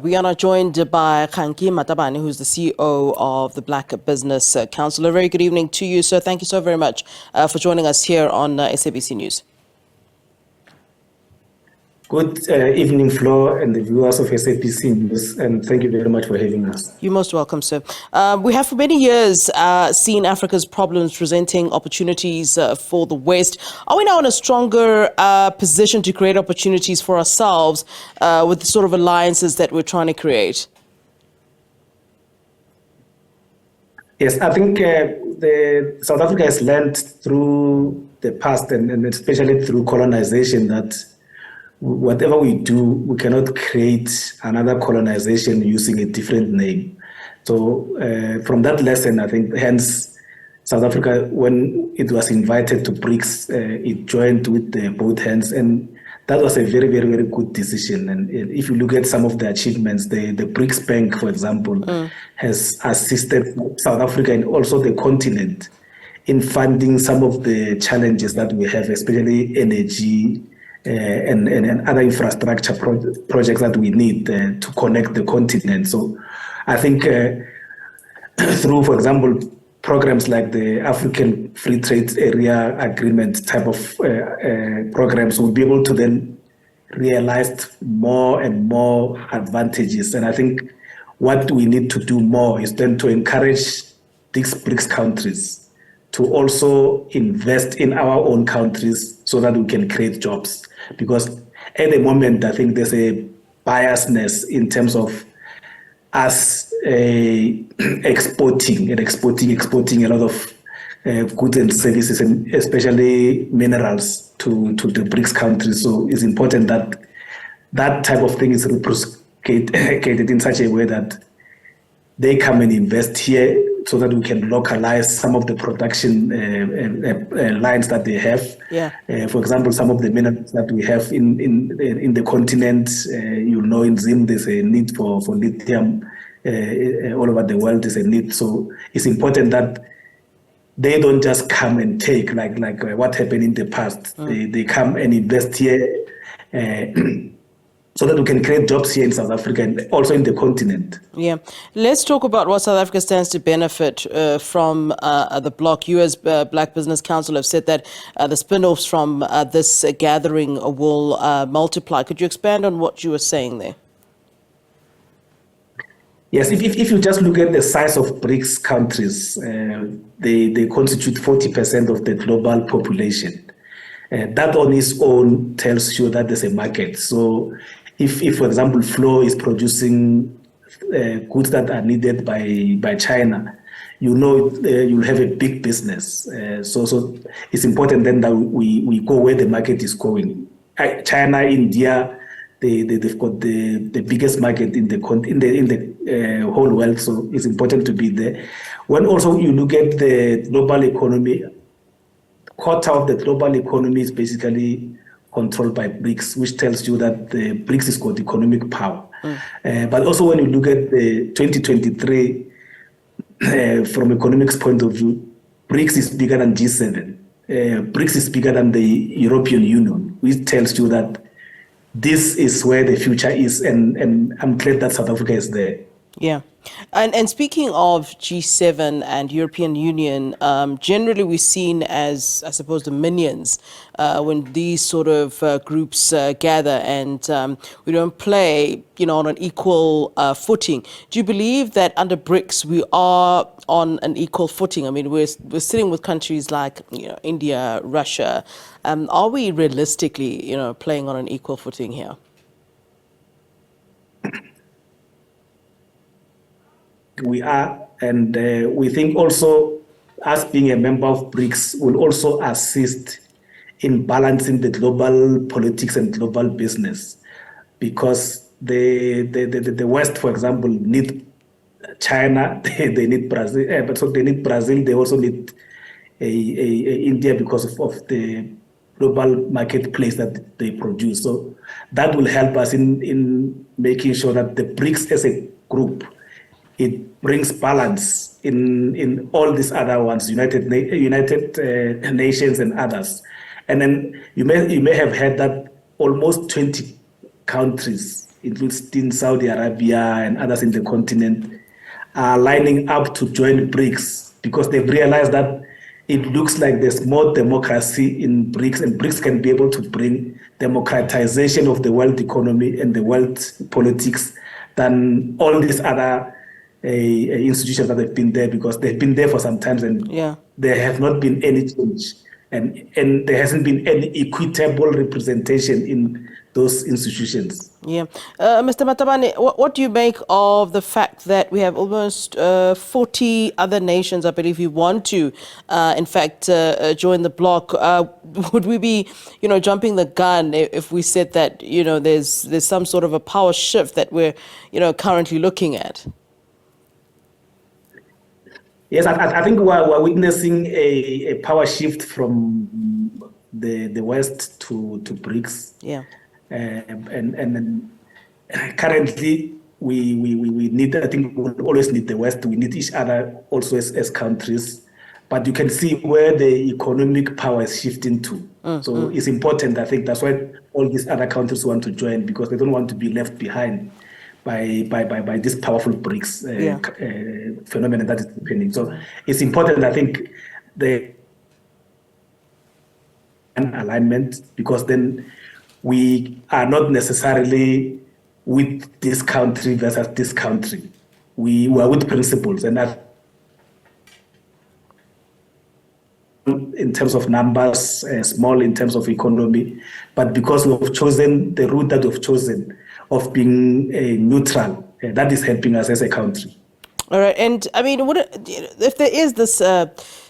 We are now joined by Kganki Matabane, who's the CEO of the Black Business Council. A very good evening to you, sir. Thank you so very much for joining us here on SABC News. Good evening, Flo, and the viewers of SABC News, and thank you very much for having us. You're most welcome, sir. We have for many years seen Africa's problems presenting opportunities for the West. Are we now in a stronger position to create opportunities for ourselves with the sort of alliances that we're trying to create? Yes, I think South Africa has learned through the past and especially through colonization that whatever we do, we cannot create another colonization using a different name. So from that lesson, I think, hence, South Africa, when it was invited to BRICS, it joined with both hands. And that was a very, very, very good decision. And if you look at some of the achievements, the BRICS Bank, for example, has assisted South Africa and also the continent in funding some of the challenges that we have, especially energy, and other infrastructure projects that we need to connect the continent. So I think through, for example, programs like the African Free Trade Area Agreement type of programs, we'll be able to then realize more and more advantages. And I think what we need to do more is then to encourage these BRICS countries to also invest in our own countries so that we can create jobs. Because at the moment, I think there's a biasness in terms of us exporting a lot of goods and services, and especially minerals to the BRICS countries. So it's important that that type of thing is reciprocated in such a way that they come and invest here, so that we can localize some of the production lines that they have. Yeah. For example, some of the minerals that we have in the continent, in Zim, there's a need for lithium. All over the world is a need. So it's important that they don't just come and take like what happened in the past. They come and invest here so that we can create jobs here in South Africa and also in the continent. Yeah. Let's talk about what South Africa stands to benefit from the bloc. You as Black Business Council have said that the spin-offs from this gathering will multiply. Could you expand on what you were saying there? Yes, if you just look at the size of BRICS countries, they constitute 40% of the global population. That on its own tells you that there's a market. So if for example, Flo is producing goods that are needed by China, you'll have a big business. So it's important then that we go where the market is going. China, India, they've got the biggest market in the whole world. So it's important to be there. When also you look at the global economy, quarter of the global economy is basically controlled by BRICS, which tells you that the BRICS has got economic power. But also when you look at the 2023, from economics point of view, BRICS is bigger than G7. BRICS is bigger than the European Union, which tells you that this is where the future is, and I'm glad that South Africa is there. Yeah. And speaking of G7 and European Union, generally we're seen as, I suppose, the minions when these sort of groups gather, and we don't play, on an equal footing. Do you believe that under BRICS we are on an equal footing? I mean, we're sitting with countries like, India, Russia. Are we realistically, playing on an equal footing here? We are, and we think also us being a member of BRICS will also assist in balancing the global politics and global business, because the West, for example, need China, they need Brazil, but so they need Brazil, they also need India because of the global marketplace that they produce. So that will help us in making sure that the BRICS as a group, it brings balance in all these other ones, United Nations and others. And then you may have heard that almost 20 countries including Saudi Arabia and others in the continent, are lining up to join BRICS because they've realized that it looks like there's more democracy in BRICS, and BRICS can be able to bring democratization of the world economy and the world politics than all these other institutions that have been there, because they've been there for some time and there have not been any change. And there hasn't been any equitable representation in those institutions. Yeah. Mr. Matabane, what do you make of the fact that we have almost 40 other nations, I believe, who want to, in fact, join the bloc? Would we be, jumping the gun if we said that, there's some sort of a power shift that we're, currently looking at? Yes, I think we're witnessing a power shift from the West to BRICS. Yeah. And currently we need, I think we always need the West. We need each other also as countries. But you can see where the economic power is shifting to. So it's important. I think that's why all these other countries want to join, because they don't want to be left behind by this powerful BRICS phenomenon that is happening. So it's important, I think, the alignment, because then we are not necessarily with this country versus this country. We are with principles, and that in terms of numbers, small in terms of economy, but because we've chosen the route that we've chosen of being neutral, that is helping us as a country. All right. And I mean, if there is this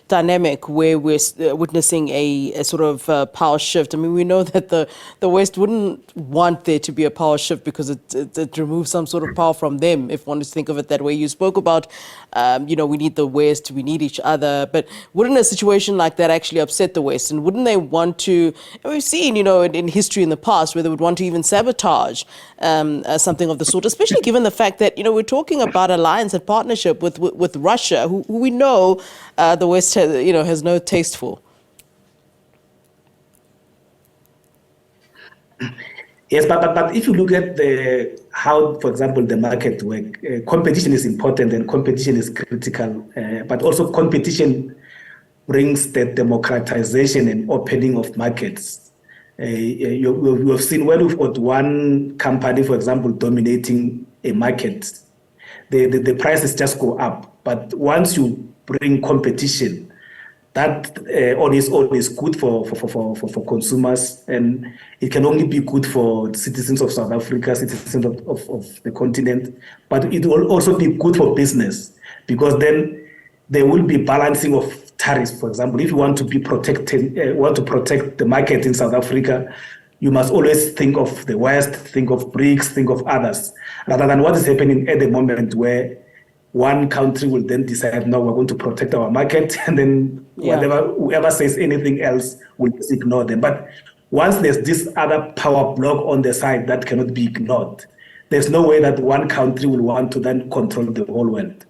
dynamic where we're witnessing a sort of power shift, I mean, we know that the West wouldn't want there to be a power shift because it removes some sort of power from them, if one is to think of it that way. You spoke about, we need the West, we need each other, but wouldn't a situation like that actually upset the West? And wouldn't they want to, and we've seen, in history in the past, where they would want to even sabotage something of the sort, especially given the fact that, we're talking about alliance and partnership with Russia, who we know the West has no taste for. Yes, but if you look at how, for example, the market work, competition is important and competition is critical, but also competition brings the democratization and opening of markets. You have seen where we've got one company, for example, dominating a market, the prices just go up. But once you bring competition, that on its own is good for consumers, and it can only be good for citizens of South Africa, citizens of the continent, but it will also be good for business, because then there will be balancing of tariffs. For example, if you want to be want to protect the market in South Africa, you must always think of the West, think of BRICS, think of others, rather than what is happening at the moment, where one country will then decide, no, we're going to protect our market, and then whoever says anything else will just ignore them. But once there's this other power block on the side that cannot be ignored, there's no way that one country will want to then control the whole world.